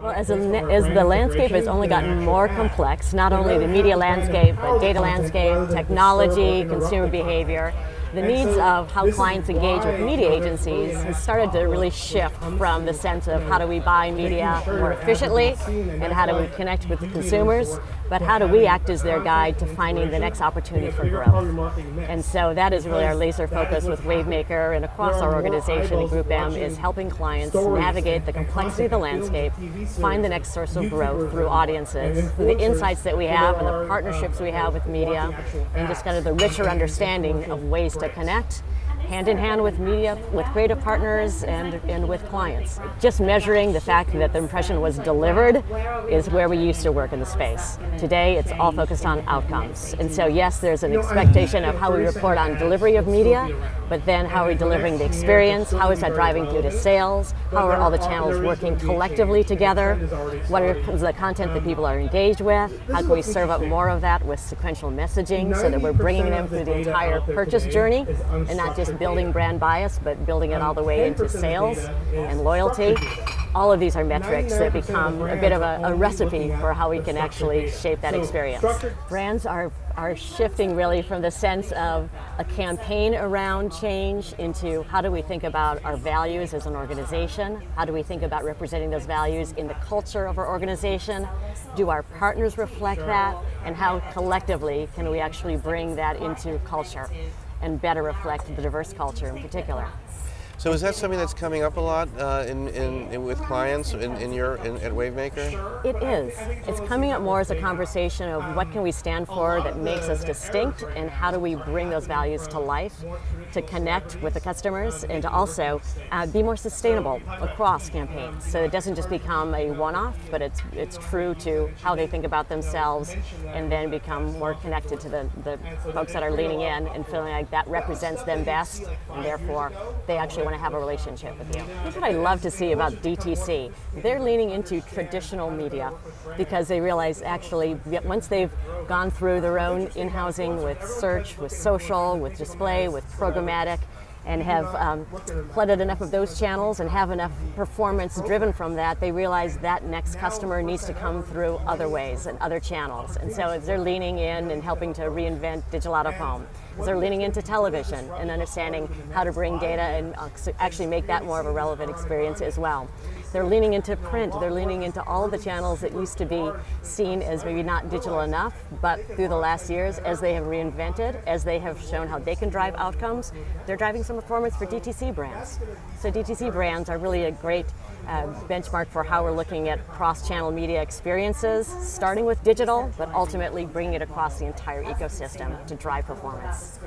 Well, as the landscape has only gotten more complex, not only the media landscape, but data landscape, technology, consumer behavior, the needs of how clients engage with media agencies has started to really shift from the sense of how do we buy media more efficiently and how do we connect with the consumers, but how do we act as their guide to finding the next opportunity for growth. And so that is really our laser focus with Wavemaker and across our organization at GroupM, is helping clients navigate the complexity of the landscape, find the next source of growth through audiences, through the insights that we have and the partnerships we have with media, and just kind of the richer understanding of ways to connect hand in hand with media, with creative partners, and with clients. Just measuring the fact that the impression was delivered is where we used to work in the space. Today, it's all focused on outcomes. And so yes, there's an expectation of how we report on delivery of media, but then how are we delivering the experience? How is that driving through to sales? How are all the channels working collectively together? What is the content that people are engaged with? How can we serve up more of that with sequential messaging so that we're bringing them through the entire purchase journey and not just building brand bias, but building it all the way into sales and loyalty. All of these are metrics that become a bit of a recipe for how we can actually shape that experience. Brands are shifting really from the sense of a campaign around change into how do we think about our values as an organization? How do we think about representing those values in the culture of our organization? Do our partners reflect that? And how collectively can we actually bring that into culture and better reflect the diverse culture in particular? So is that something that's coming up a lot with clients at Wavemaker? It is. It's coming up more as a conversation of what can we stand for that makes us distinct, and how do we bring those values to life to connect with the customers and to also be more sustainable across campaigns. So it doesn't just become a one-off, but it's true to how they think about themselves, and then become more connected to the folks that are leaning in and feeling like that represents them best, and therefore they actually want to have a relationship with you. Here's what I love to see about DTC. They're leaning into traditional media because they realize actually once they've gone through their own in-housing with search, with social, with display, with programmatic, and have flooded enough of those channels and have enough performance driven from that, they realize that next customer needs to come through other ways and other channels. And so as they're leaning in and helping to reinvent digital out-of-home, as they're leaning into television and understanding how to bring data and actually make that more of a relevant experience as well. They're leaning into print, they're leaning into all of the channels that used to be seen as maybe not digital enough, but through the last years, as they have reinvented, as they have shown how they can drive outcomes, they're driving some performance for DTC brands. So DTC brands are really a great benchmark for how we're looking at cross-channel media experiences, starting with digital, but ultimately bringing it across the entire ecosystem to drive performance.